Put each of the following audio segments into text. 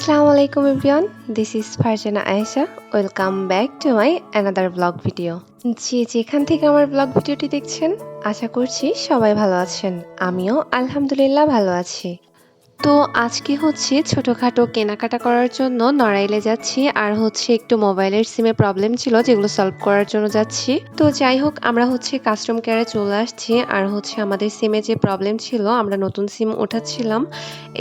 Assalamu alaikum everyone. This is Farjana Aisha. Welcome back to my another vlog video. যেখান থেকে আমার blog ভিডিওটি দেখছেন আশা করছি সবাই ভালো আছেন। আমিও আলহামদুলিল্লাহ ভালো আছি। তো আজকে হচ্ছে ছোটখাটো কেনাকাটা করার জন্য নড়াইলে যাচ্ছি, আর হচ্ছে একটু মোবাইলের সিমে প্রবলেম ছিল যেগুলো সলভ করার জন্য যাচ্ছি। তো যাই হোক, আমরা হচ্ছে কাস্টম কেয়ারে চলে আসছি, আর হচ্ছে আমাদের সিমে যে প্রবলেম ছিল আমরা নতুন সিম ওঠাচ্ছিলাম,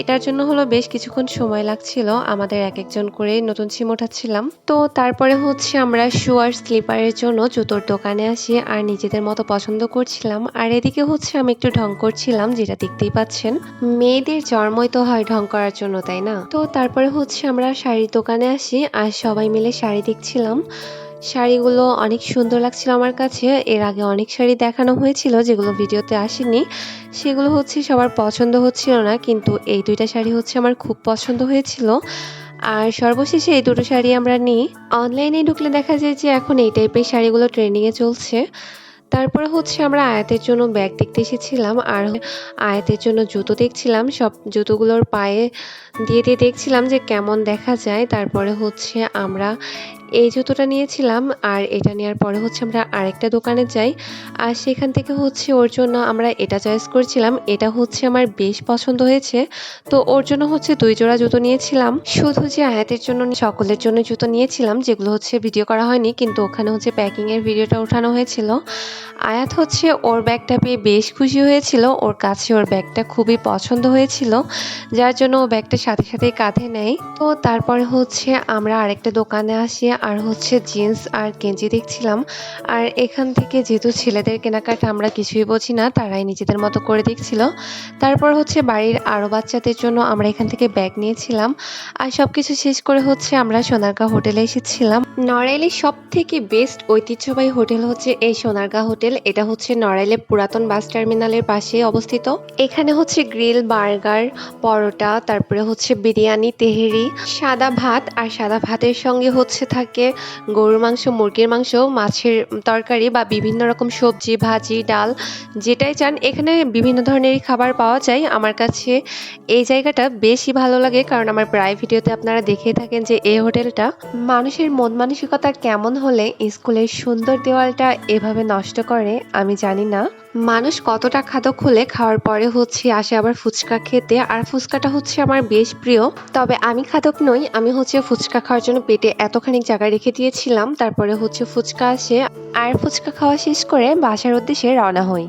এটার জন্য হলো বেশ কিছুক্ষণ সময় লাগছিল। আমাদের এক একজন করে নতুন সিম ওঠাচ্ছিলাম। তো তারপরে হচ্ছে আমরা শু আর স্লিপারের জন্য জুতোর দোকানে আসি আর নিজেদের মতো পছন্দ করছিলাম। আর এদিকে হচ্ছে আমি একটু ঢং করছিলাম, যেটা দেখতেই পাচ্ছেন। মেয়েদের জন্মই তো হয় ঢং করার জন্য, তাই না? তো তারপরে হচ্ছে আমরা শাড়ির দোকানে আসি আর সবাই মিলে শাড়ি দেখছিলাম। শাড়িগুলো অনেক সুন্দর লাগছিল আমার কাছে। এর আগে অনেক শাড়ি দেখানো হয়েছিল যেগুলো ভিডিওতে আসেনি, সেগুলো হচ্ছে সবার পছন্দ হচ্ছিল না, কিন্তু এই দুইটা শাড়ি হচ্ছে আমার খুব পছন্দ হয়েছিল। আর সর্বশেষে এই দুটো শাড়ি আমরা নিই। অনলাইনে ঢুকলে দেখা যায় যে এখন এই টাইপের শাড়িগুলো ট্রেন্ডিংয়ে চলছে। তারপরে হচ্ছে আমরা আয়াতের জন্য ব্যাগ দেখতে এসেছিলাম, আর আয়াতের জন্য জুতো দেখছিলাম। সব জুতোগুলোর পায়ে দিয়ে দিয়ে দেখছিলাম যে কেমন দেখা যায়। তারপরে হচ্ছে আমরা এই জুতোটা নিয়েছিলাম, আর এটা নেওয়ার পরে হচ্ছে আমরা আরেকটা দোকানে যাই, আর সেখান থেকে হচ্ছে ওর জন্য আমরা এটা চয়েস করছিলাম। এটা হচ্ছে আমার বেশ পছন্দ হয়েছে, তো ওর জন্য হচ্ছে 2 জোড়া জুতো নিয়েছিলাম। শুধু যে আয়াতের জন্য সকলের জন্য জুতো নিয়েছিলাম, যেগুলো হচ্ছে ভিডিও করা হয়নি, কিন্তু ওখানে হচ্ছে প্যাকিংয়ের ভিডিওটা ওঠানো হয়েছিল। আয়াত হচ্ছে ওর ব্যাগটা পেয়ে বেশ খুশি হয়েছিল, ওর কাছে ওর ব্যাগটা খুবই পছন্দ হয়েছিল, যার জন্য ও ব্যাগটা সাথে সাথেই কাঁধে নেয়। তো তারপরে হচ্ছে আমরা আরেকটা দোকানে আসি, আর হচ্ছে জিন্স আর গেঞ্জি দেখছিলাম। আর এখান থেকে যেহেতু ছেলেদের কেনাকাটা আমরা কিছুই বুঝি না, তারাই নিজেদের মতো করে দেখছিল। তারপর হচ্ছে বাড়ির আরও বাচ্চাদের জন্য আমরা এখান থেকে ব্যাগ নিয়েছিলাম। আর সব কিছু শেষ করে হচ্ছে আমরা সোনারগাঁ হোটেলে এসেছিলাম। নড়াইলের সব থেকে বেস্ট ঐতিহ্যবাহী হোটেল হচ্ছে এই সোনারগাঁ হোটেল। এটা হচ্ছে নড়াইলে পুরাতন বাস টার্মিনালের পাশে অবস্থিত। এখানে হচ্ছে গ্রিল, বার্গার, পরোটা, তারপরে হচ্ছে বিরিয়ানি, তেহেরি, সাদা ভাত, আর সাদা ভাতের সঙ্গে হচ্ছে থাকে গরুর মাংস, মুরগির মাংস, মাছের তরকারি বা বিভিন্ন রকম সবজি, ভাজি, ডাল, যেটাই চান এখানে বিভিন্ন ধরনেরই খাবার পাওয়া যায়। আমার কাছে এই জায়গাটা বেশি ভালো লাগে, কারণ আমার প্রায় ভিডিওতে আপনারা দেখেই থাকেন যে এই হোটেলটা। মানুষের মন মানসিকতা কেমন হলে স্কুলের সুন্দর দেওয়ালটা এভাবে নষ্ট করে আমি জানি না। মানুষ কতটা খাদক হলে খাওয়ার পরে হচ্ছে আসে আবার ফুচকা খেতে, আর ফুচকাটা হচ্ছে আমার বেশ প্রিয়। তবে আমি খাদক নই, আমি হচ্ছে ফুচকা খাওয়ার জন্য পেটে এতখানি জায়গা রেখে দিয়েছিলাম। তারপরে হচ্ছে ফুচকা আসে, আর ফুচকা খাওয়া শেষ করে বাসার উদ্দেশ্যে রওনা হই।